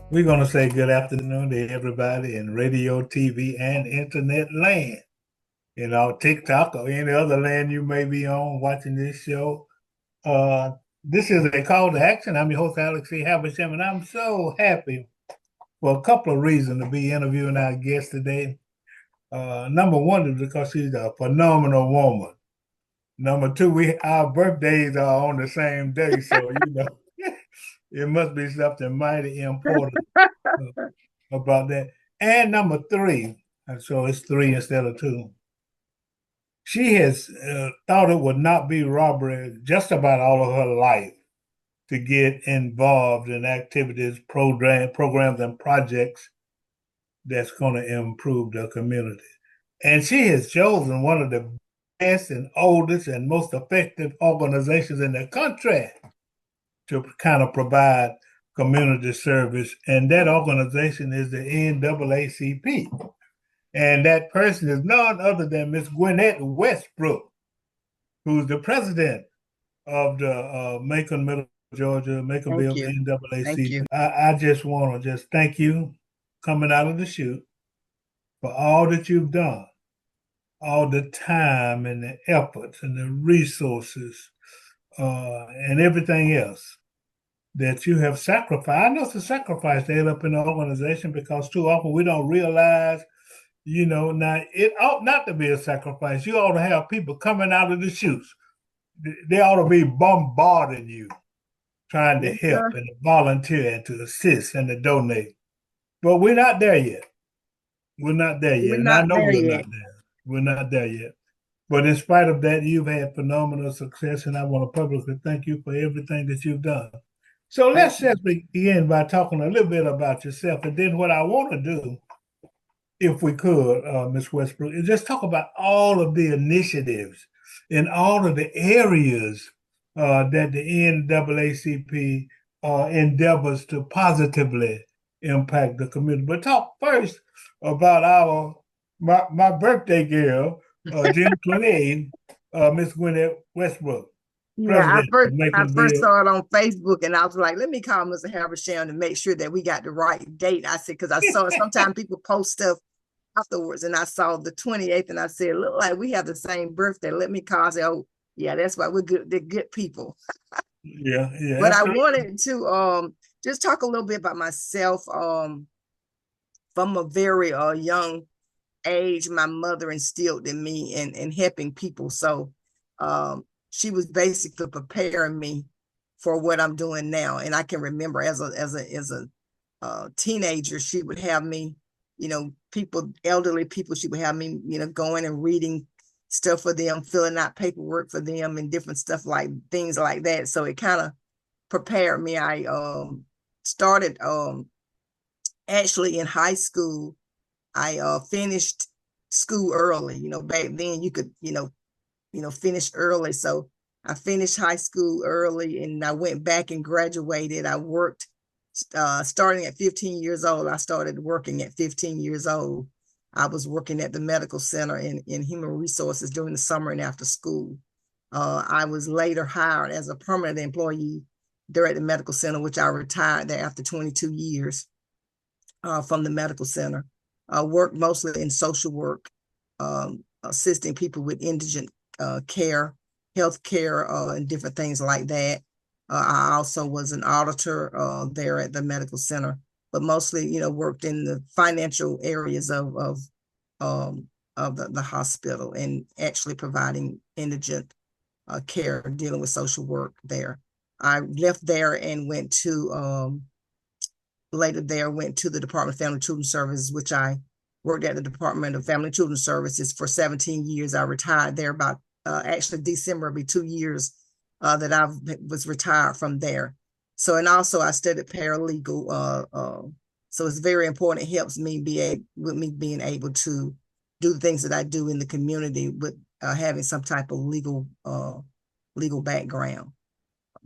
We're going to say good afternoon to everybody in radio, TV, and internet land. TikTok or any other land you may be on watching this show. Uh, this is a call to action. I'm your host, Alex C. Havisham, and I'm so happy for a couple of reasons to be interviewing our guest today. Number one is because she's a phenomenal woman. Number two, our birthdays are on the same day, so it must be something mighty important about that. And number three, and so it's three instead of two. She has thought it would not be robbery just about all of her life to get involved in activities, programs, and projects that's going to improve the community. And she has chosen one of the best and oldest and most effective organizations in the country to kind of provide community service. And that organization is the NAACP. And that person is none other than Miss Gwenette Westbrook, who's the president of the Macon-Middle Georgia, Thank Macon-Bibb you. Thank NAACP. you. I just want to just thank you coming out of the chute for all that you've done, all the time and the efforts and the resources and everything else that you have sacrificed. I know it's a sacrifice to end up in the organization because too often we don't realize, now it ought not to be a sacrifice. You ought to have people coming out of the chutes. They ought to be bombarding you, trying to Yes, help sir. and to volunteer and to assist and to donate. But we're not there yet. We're not there We're yet. And I not know there we're not yet. there. We're not there yet. But in spite of that, you've had phenomenal success, and I want to publicly thank you for everything that you've done. So Thank let's you. just begin by talking a little bit about yourself. And then what I want to do, if we could, Ms. Westbrook, is just talk about all of the initiatives in all of the areas that the NAACP endeavors to positively impact the community. But talk first about my birthday girl, June 28th, Miss Gwenette Westbrook, Yeah, president of I first Macon-Bibb. saw it on Facebook and I was like, let me call Mr. Haversham to make sure that we got the right date. I said, because I saw sometimes people post stuff afterwards and I saw the 28th and I said, look like we have the same birthday. Let me call and say, oh, yeah, that's why we're good. They're good people. Yeah, yeah, But I absolutely. wanted to just talk a little bit about myself. From a very young age, my mother instilled in me and helping people. So she was basically preparing me for what I'm doing now. And I can remember as a teenager, she would have me, elderly people, she would have me, going and reading stuff for them, filling out paperwork for them and different stuff like things like that. So it kind of prepared me. I started actually in high school. I finished school early. Back then you could, finish early. So I finished high school early and I went back and graduated. I worked starting at 15 years old. I started working at 15 years old. I was working at the medical center in human resources during the summer and after school. I was later hired as a permanent employee there at the medical center, which I retired there after 22 years from the medical center. Worked mostly in social work, assisting people with indigent care, health care, and different things like that. I also was an auditor there at the medical center, but mostly, worked in the financial areas of the hospital and actually providing indigent care, dealing with social work there. I left there and went to the Department of Family and Children Services, which I worked at the Department of Family and Children Services for 17 years. I retired there about actually December will be 2 years that I was retired from there. So, and also I studied paralegal. So it's very important. It helps me with me being able to do the things that I do in the community with having some type of legal background.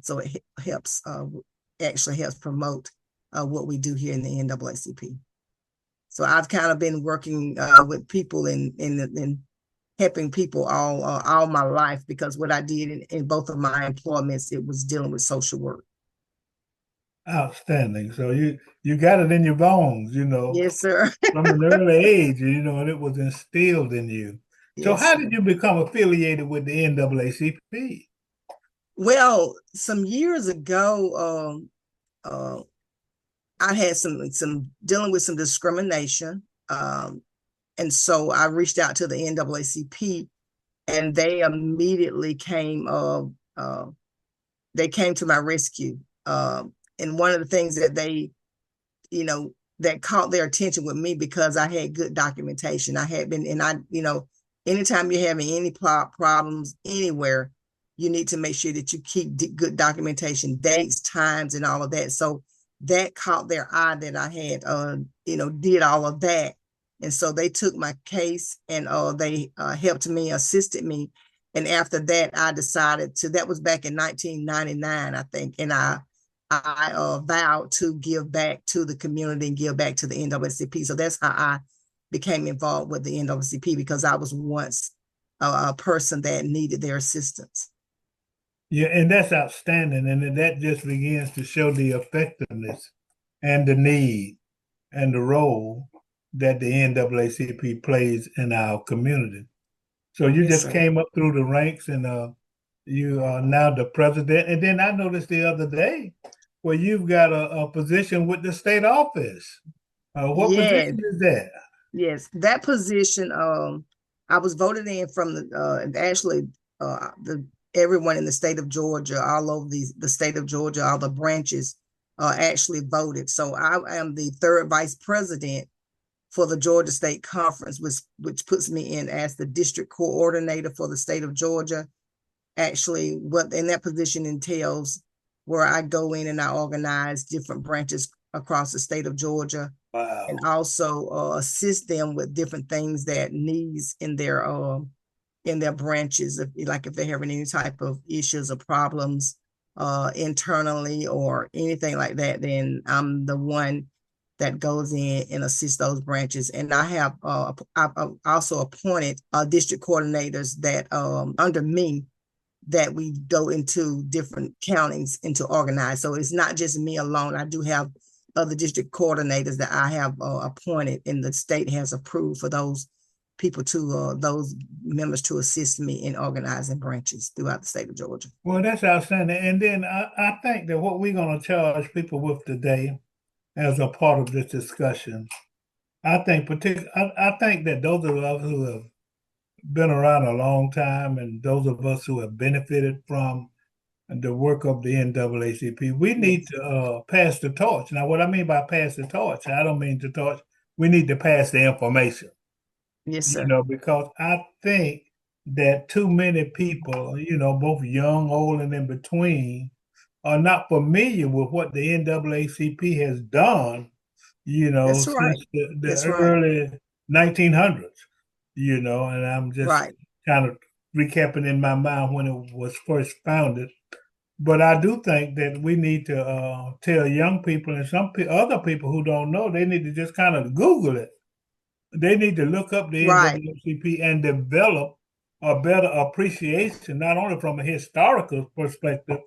So it helps actually helps promote what we do here in the NAACP. So I've kind of been working with people in helping people all my life because what I did in both of my employments, it was dealing with social work. Outstanding. So you got it in your bones, Yes, sir. from an early age, and it was instilled in you. So Yes, how did sir. you become affiliated with the NAACP? Well, some years ago, uh, I had some dealing with some discrimination. And so I reached out to the NAACP, and they came to my rescue. And one of the things that you know, that caught their attention with me, because I had good documentation. I had been, and anytime you're having any problems anywhere, you need to make sure that you keep good documentation, dates, times, and all of that. So that caught their eye that I had, did all of that. And so they took my case, and they helped me, assisted me. And after that, I decided that was back in 1999, I think. And I vowed to give back to the community and give back to the NAACP. So that's how I became involved with the NAACP, because I was once a person that needed their assistance. Yeah, and that's outstanding. And that just begins to show the effectiveness and the need and the role that the NAACP plays in our community. So you Yes, just sir. came up through the ranks, and you are now the president. And then I noticed the other day where you've got a position with the state office. What Yes, position is that? yes. That position, I was voted in from the everyone in the state of Georgia, all over the state of Georgia, all the branches actually voted. So I am the third vice president for the Georgia State Conference, which puts me in as the district coordinator for the state of Georgia. Actually, what in that position entails, where I go in and I organize different branches across the state of Georgia, and Wow. also assist them with different things that needs in their branches, if they're having any type of issues or problems internally or anything like that, then I'm the one that goes in and assists those branches. And I've also appointed district coordinators that under me, that we go into different counties and to organize. So it's not just me alone. I do have other district coordinators that I have appointed, and the state has approved for those those members to assist me in organizing branches throughout the state of Georgia. Well, that's outstanding. And then I think that what we're going to charge people with today as a part of this discussion, I think that those of us who have been around a long time, and those of us who have benefited from the work of the NAACP, we need Yes, to pass the torch. Now, what I mean by pass the torch, I don't mean the torch. We need to pass the information, yes, sir. because I think that too many people, both young, old, and in between, are not familiar with what the NAACP has done, That's right. since the That's right. early 1900s, and I'm just Right. kind of recapping in my mind when it was first founded. But I do think that we need to tell young people and other people who don't know, they need to just kind of Google it. They need to look up the Right. NAACP and develop a better appreciation, not only from a historical perspective,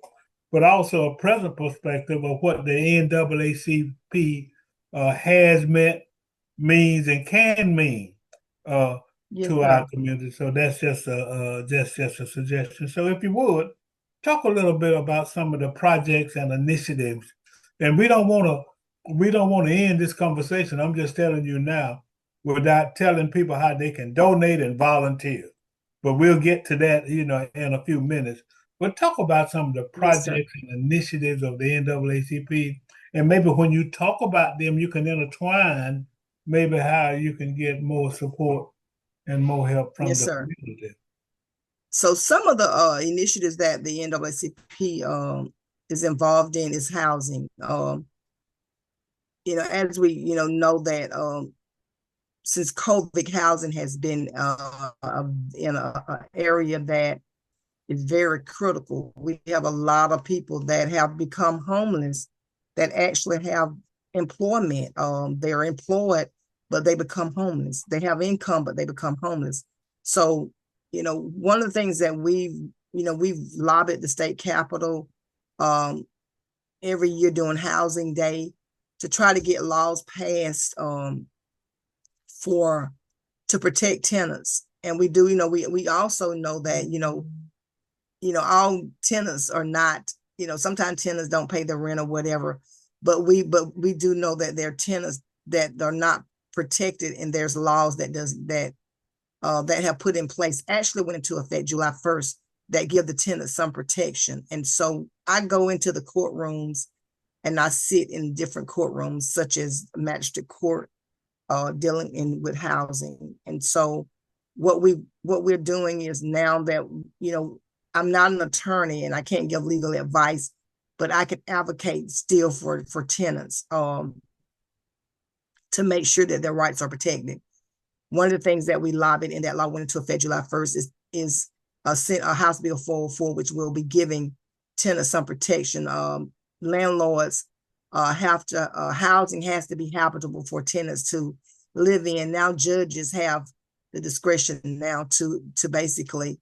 but also a present perspective of what the NAACP has meant, means, and can mean uh, Yes, to our sir. community. So that's just a suggestion. So if you would talk a little bit about some of the projects and initiatives, and we don't want to end this conversation. I'm just telling you now without telling people how they can donate and volunteer. But we'll get to that, in a few minutes. But talk about some of the Yes, sir. projects and initiatives of the NAACP, and maybe when you talk about them, you can intertwine maybe how you can get more support and more help from Yes, the sir. community. So some of the initiatives that the NAACP is involved in is housing. As we know that since COVID, housing has been in a area that is very critical. We have a lot of people that have become homeless that actually have employment. They're employed, but they become homeless. They have income, but they become homeless. So, one of the things that we've lobbied the state capitol, um, every year during Housing Day to try to get laws passed for to protect tenants. And we do, we also know that, all tenants are not, sometimes tenants don't pay the rent or whatever, but we do know that there are tenants that are not protected, and there's laws that have put in place, actually went into effect July 1st, that give the tenants some protection. And so I go into the courtrooms and I sit in different courtrooms, such as magistrate court, dealing with housing. And so what we're doing is, now that, I'm not an attorney and I can't give legal advice, but I can advocate still for tenants, to make sure that their rights are protected. One of the things that we lobbied, and that law went into effect July 1st, is a House Bill 404, which will be giving tenants some protection. Landlords housing has to be habitable for tenants to live in. Now judges have the discretion now to basically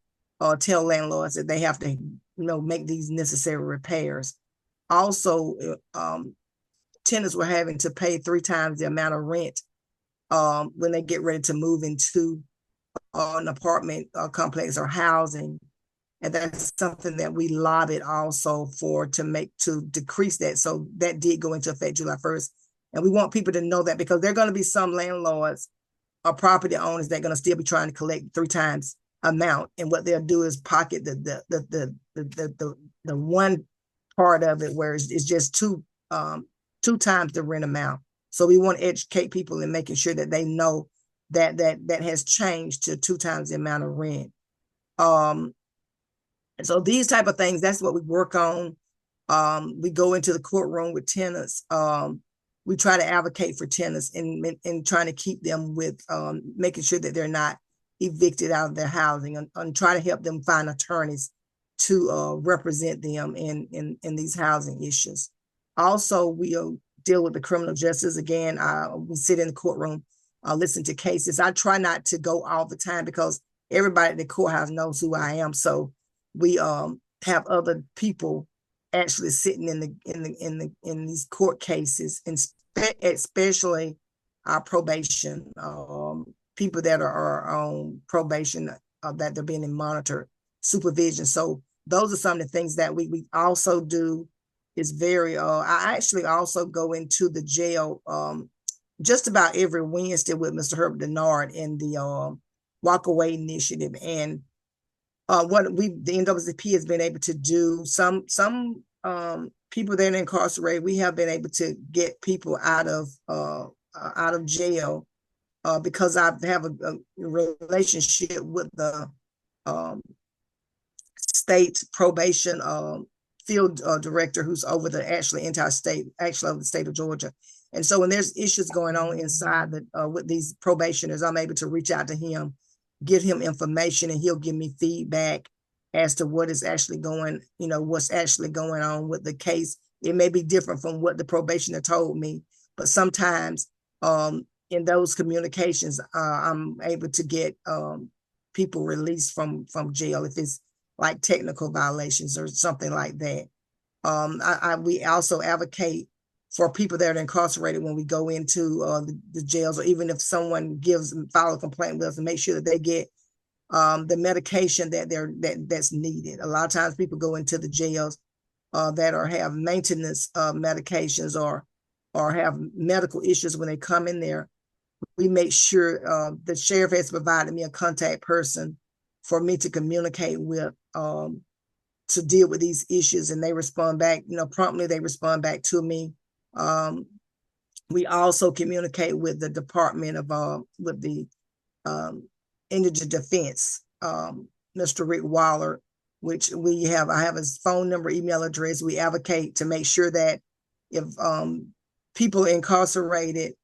tell landlords that they have to, make these necessary repairs. Also, tenants were having to pay 3 times the amount of rent when they get ready to move into an apartment complex or housing. And that's something that we lobbied also for, to decrease that. So that did go into effect July 1st. And we want people to know that, because there are going to be some landlords or property owners that are going to still be trying to collect 3 times amount. And what they'll do is pocket the one part of it where it's just 2 times the rent amount. So we want to educate people and making sure that they know that has changed to 2 times the amount of rent. And so these type of things, that's what we work on. We go into the courtroom with tenants. We try to advocate for tenants and trying to keep them with making sure that they're not evicted out of their housing, and try to help them find attorneys to represent them in these housing issues. Also, we deal with the criminal justice. Again, we sit in the courtroom, listen to cases. I try not to go all the time, because everybody at the courthouse knows who I am. So we have other people actually sitting in these court cases, and especially our probation, people that are on probation, that they're being in monitored supervision. So those are some of the things that we also do. Is very I actually also go into the jail just about every Wednesday with Mr. Herbert Denard in the Walkaway Initiative. And what the NAACP has been able to do, some people that are incarcerated, we have been able to get people out of jail because I have a relationship with the state probation field director, who's over the entire state, over the state of Georgia. And so when there's issues going on inside with these probationers, I'm able to reach out to him, give him information, and he'll give me feedback as to what is actually what's actually going on with the case. It may be different from what the probationer told me, but sometimes in those communications, I'm able to get people released from jail if it's like technical violations or something like that. We also advocate for people that are incarcerated when we go into the jails, or even if someone file a complaint with us, and make sure that they get the medication that's needed. A lot of times people go into the jails that have maintenance medications or have medical issues when they come in there. We make sure the sheriff has provided me a contact person for me to communicate with to deal with these issues, and they respond back, promptly. They respond back to me. We also communicate with the Department of with the Indigent Defense, Mr. Rick Waller, which I have his phone number, email address. We advocate to make sure that if people are incarcerated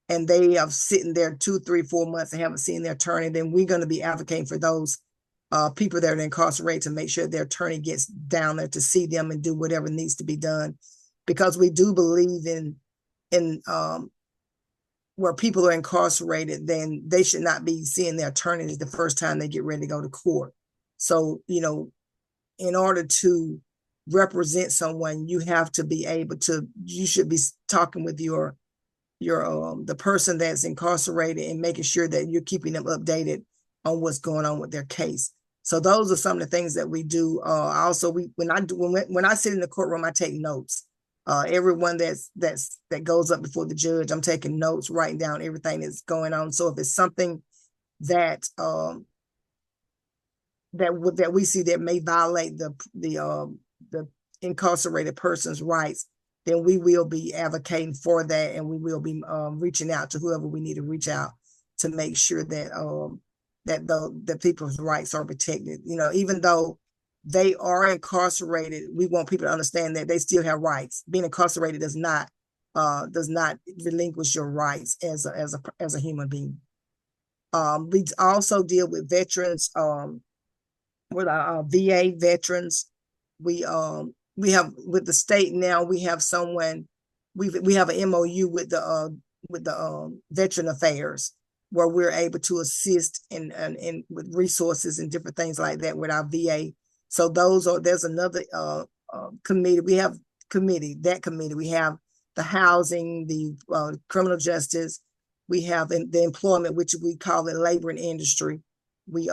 and they have sitting there 2, 3, 4 months and haven't seen their attorney, then we're going to be advocating for those people that are incarcerated to make sure their attorney gets down there to see them and do whatever needs to be done, because we do believe in where people are incarcerated, then they should not be seeing their attorneys the first time they get ready to go to court. So, in order to represent someone, you have to be able to, you should be talking with your the person that's incarcerated and making sure that you're keeping them updated on what's going on with their case. So those are some of the things that we do. Also, when I sit in the courtroom, I take notes. Everyone that goes up before the judge, I'm taking notes, writing down everything that's going on. So if it's something that that we see that may violate the incarcerated person's rights, then we will be advocating for that, and we will be reaching out to whoever we need to reach out to make sure that the people's rights are protected. You know, even though they are incarcerated, we want people to understand that they still have rights. Being incarcerated does not relinquish your rights as a human being. We also deal with veterans, with our VA veterans. We have with the state now. We have someone. We have an MOU with the Veteran Affairs, where we're able to assist in with resources and different things like that with our VA. So there's another committee. We have that committee. We have the housing, the criminal justice. We have the employment, which we call the labor and industry. We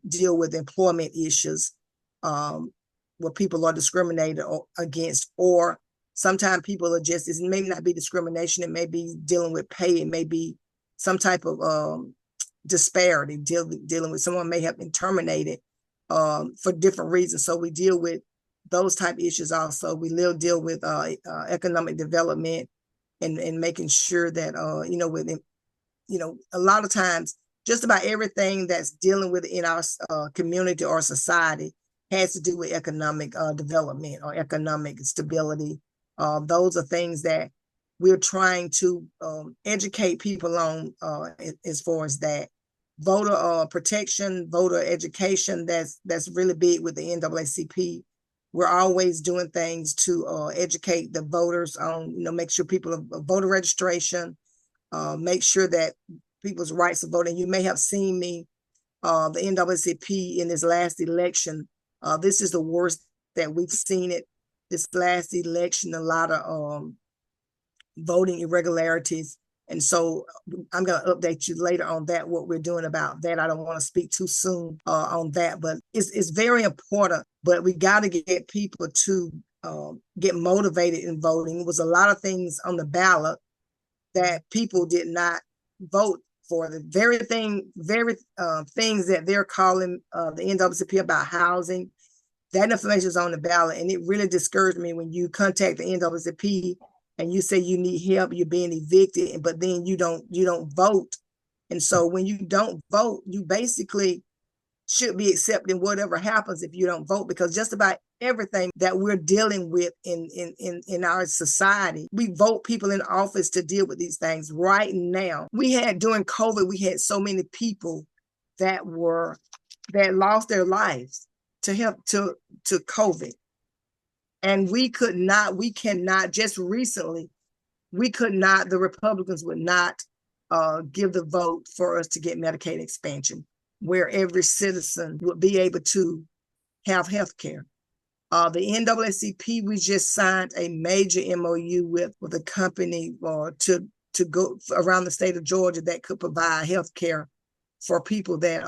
deal with employment issues where people are discriminated against, or sometimes people are just, it may not be discrimination, it may be dealing with pay, it may be some type of disparity, dealing with someone may have been terminated for different reasons. So we deal with those type of issues also. We deal with economic development and making sure that, a lot of times, just about everything that's dealing with in our community or society has to do with economic development or economic stability. Those are things that we're trying to educate people on as far as that. Voter protection, voter education, that's really big with the NAACP. We're always doing things to educate the voters on, make sure people have voter registration, make sure that people's rights of voting. You may have seen me, the NAACP in this last election. This is the worst that we've seen it. This last election, a lot of voting irregularities. And so I'm going to update you later on that, what we're doing about that. I don't want to speak too soon on that, but it's very important. But we got to get people to get motivated in voting. It was a lot of things on the ballot that people did not vote for. The very things that they're calling the NAACP about housing, that information is on the ballot. And it really discouraged me when you contact the NAACP and you say you need help, you're being evicted, but then you don't vote. And so when you don't vote, you basically should be accepting whatever happens if you don't vote, because just about everything that we're dealing with in our society, we vote people in office to deal with these things. Right now, during COVID, we had so many people that lost their lives to COVID. And we cannot, just recently, the Republicans would not give the vote for us to get Medicaid expansion, where every citizen would be able to have health care. The NAACP, we just signed a major MOU with a company to go around the state of Georgia that could provide health care for people that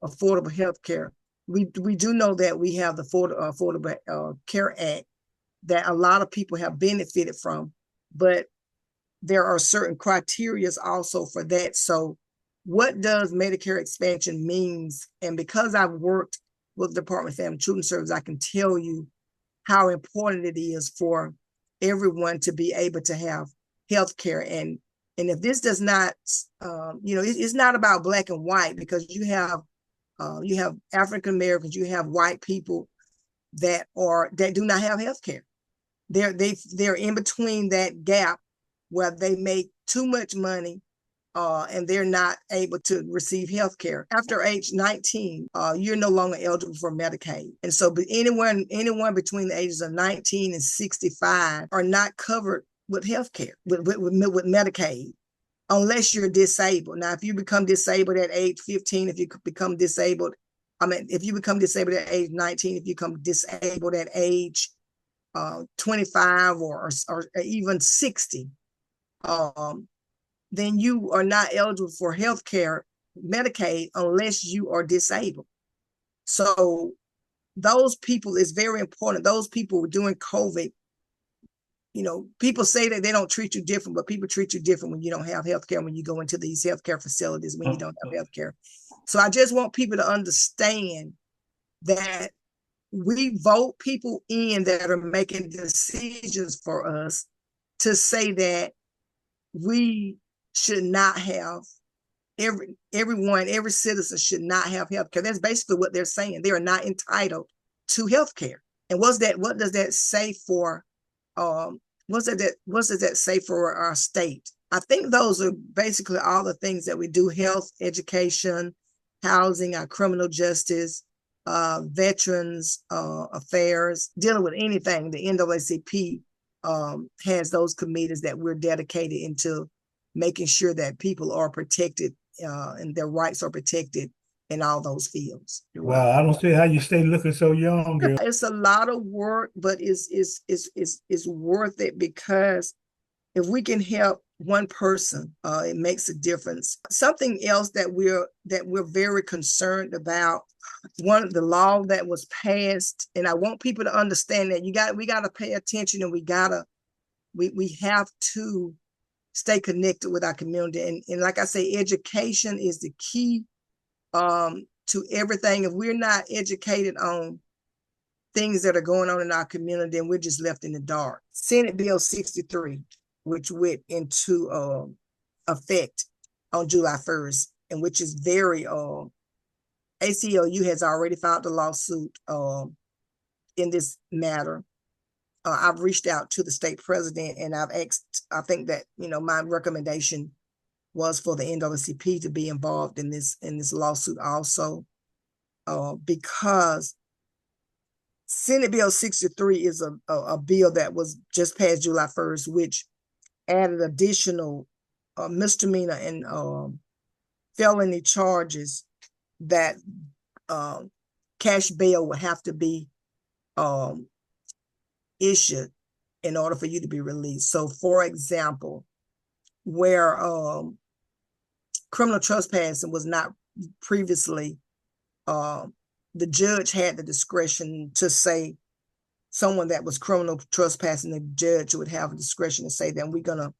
affordable health care. We do know that we have the Affordable Care Act that a lot of people have benefited from, but there are certain criteria also for that. So what does Medicare expansion means? And because I've worked with the Department of Family and Children Services, I can tell you how important it is for everyone to be able to have health care. And if this does not, it's not about black and white, because you have African Americans, you have white people that do not have health care. They're in between that gap where they make too much money and they're not able to receive health care. After age 19, you're no longer eligible for Medicaid. And so anyone between the ages of 19 and 65 are not covered with health care, with Medicaid, unless you're disabled. Now, if you become disabled at age 15, if you become disabled at age 19, if you become disabled at age 25 or even 60, then you are not eligible for health care, Medicaid, unless you are disabled. So those people is very important. Those people during COVID, people say that they don't treat you different, but people treat you different when you don't have health care, when you go into these healthcare facilities, when you don't have health care. So I just want people to understand that we vote people in that are making decisions for us to say that we should not have every citizen should not have health care. That's basically what they're saying. They are not entitled to health care. And what does that say for what does that say for our state? I think those are basically all the things that we do: health, education, housing, our criminal justice, veterans affairs, dealing with anything. The NAACP has those committees that we're dedicated into making sure that people are protected and their rights are protected in all those fields. Wow, I don't see how you stay looking so young, girl. It's a lot of work, but it's worth it, because if we can help one person, it makes a difference. Something else that we're very concerned about, one of the law that was passed, and I want people to understand that we got to pay attention, and we have to stay connected with our community. And like I say, education is the key to everything. If we're not educated on things that are going on in our community, then we're just left in the dark. Senate Bill 63, which went into effect on July 1st, and which is very, ACLU has already filed a lawsuit in this matter. I've reached out to the state president, and I've asked, I think that, my recommendation was for the NAACP to be involved in this lawsuit also, because Senate Bill 63 is a bill that was just passed July 1st, which added additional misdemeanor and felony charges that cash bail would have to be issued in order for you to be released. So, for example, where criminal trespassing was not previously, the judge had the discretion to say someone that was criminal trespassing, the judge would have a discretion to say that we're going to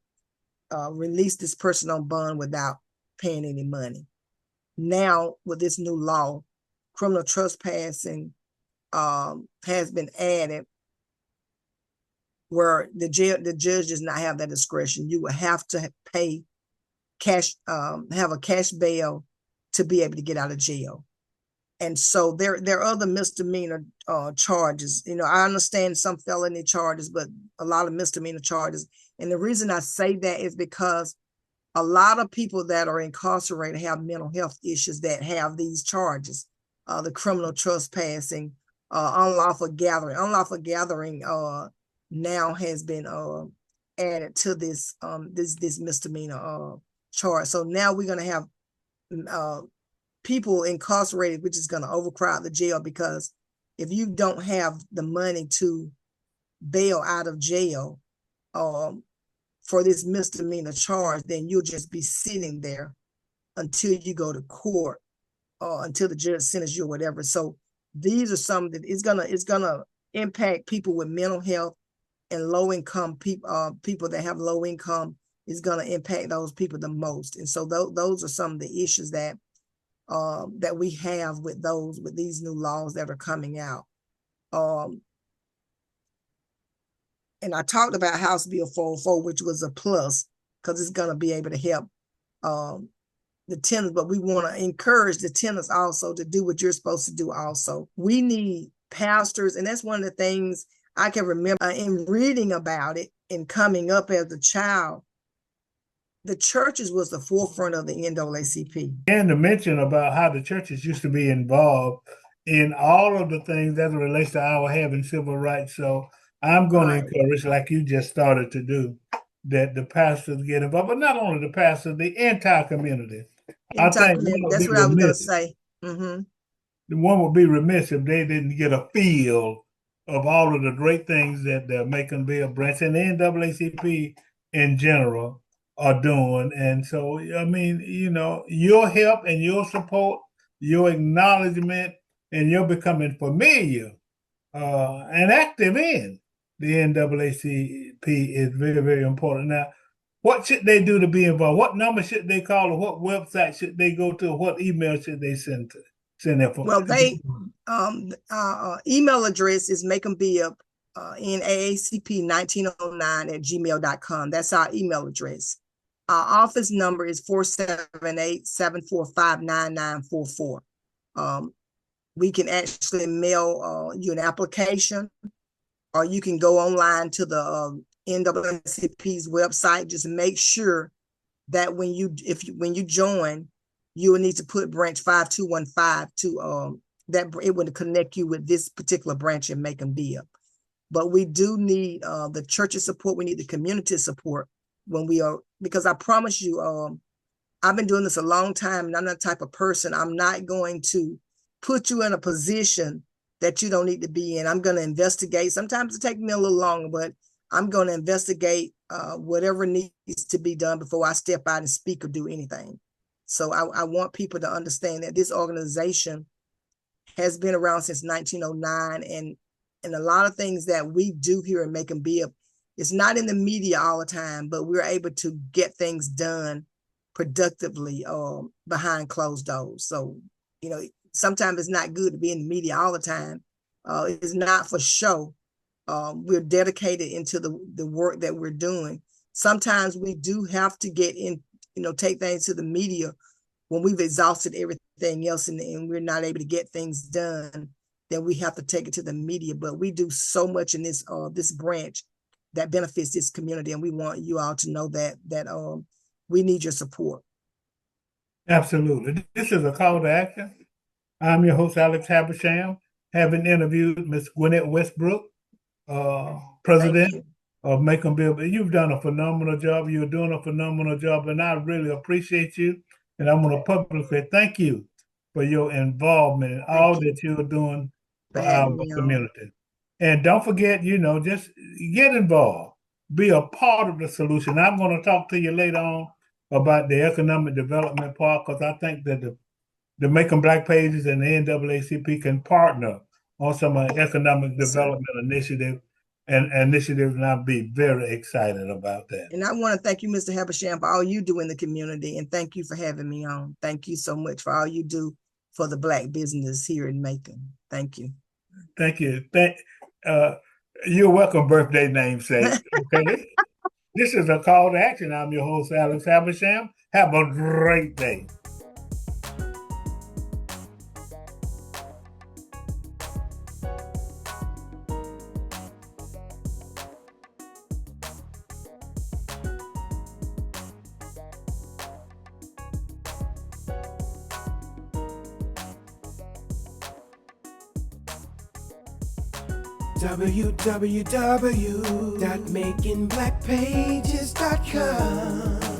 release this person on bond without paying any money. Now, with this new law, criminal trespassing has been added, where the judge does not have that discretion. You will have to pay cash, have a cash bail to be able to get out of jail. And so there are other misdemeanor charges. I understand some felony charges, but a lot of misdemeanor charges. And the reason I say that is because a lot of people that are incarcerated have mental health issues that have these charges. The criminal trespassing, unlawful gathering. Unlawful gathering now has been added to this misdemeanor charge. So now we're going to have people incarcerated, which is going to overcrowd the jail, because if you don't have the money to bail out of jail for this misdemeanor charge, then you'll just be sitting there until you go to court or until the judge sentences you or whatever. So these are some that it's gonna impact people with mental health and low income people. People that have low income is gonna impact those people the most. And so those are some of the issues that we have with these new laws that are coming out. And I talked about House Bill 404, which was a plus, because it's going to be able to help the tenants, but we want to encourage the tenants also to do what you're supposed to do also. We need pastors, and that's one of the things I can remember in reading about it and coming up as a child. The churches was the forefront of the NAACP. And to mention about how the churches used to be involved in all of the things that relates to our having civil rights. So I'm going to encourage, like you just started to do, that the pastors get involved, but not only the pastors, the entire community. That's what I was going to say. Mm-hmm. One would be remiss if they didn't get a feel of all of the great things that the Macon-Bibb branch and the NAACP in general are doing. And so, I mean, your help and your support, your acknowledgement, and your becoming familiar and active in the NAACP is very, very important. Now, what should they do to be involved? What number should they call, or what website should they go to, or what email should they send their Well, email address is Macon-Bibb NAACP 1909@gmail.com. That's our email address. Our office number is 478-745-9944. We can actually mail you an application, or you can go online to the NAACP's website. Just make sure that when you join, you will need to put branch 5215 to that it would connect you with this particular branch in Macon-Bibb. But we do need the church's support. We need the community support when we are, because I promise you, I've been doing this a long time, and I'm that type of person. I'm not going to put you in a position that you don't need to be in. I'm going to investigate. Sometimes it takes me a little longer, but I'm going to investigate whatever needs to be done before I step out and speak or do anything. So I want people to understand that this organization has been around since 1909, and a lot of things that we do here in Macon-Bibb, it's not in the media all the time, but we're able to get things done productively behind closed doors. So, sometimes it's not good to be in the media all the time. It's not for show. We're dedicated into the work that we're doing. Sometimes we do have to get in, take things to the media when we've exhausted everything else and we're not able to get things done. Then we have to take it to the media. But we do so much in this branch that benefits this community, and we want you all to know that we need your support. Absolutely. This is a call to action. I'm your host, Alex Habersham, having interviewed Ms. Gwenette Westbrook, president of Macon-Bibb. You've done a phenomenal job. You're doing a phenomenal job, and I really appreciate you. And I'm going to publicly thank you for your involvement in all that you're doing for our community. And don't forget, just get involved. Be a part of the solution. I'm going to talk to you later on about the economic development part, because I think that the Macon Black Pages and the NAACP can partner on some economic development initiatives, and I'll be very excited about that. And I want to thank you, Mr. Habersham, for all you do in the community, and thank you for having me on. Thank you so much for all you do for the Black business here in Macon. Thank you. Thank you. You're welcome, birthday namesake. Okay. This is a call to action. I'm your host, Alex Habersham. Have a great day. www.maconblackpages.com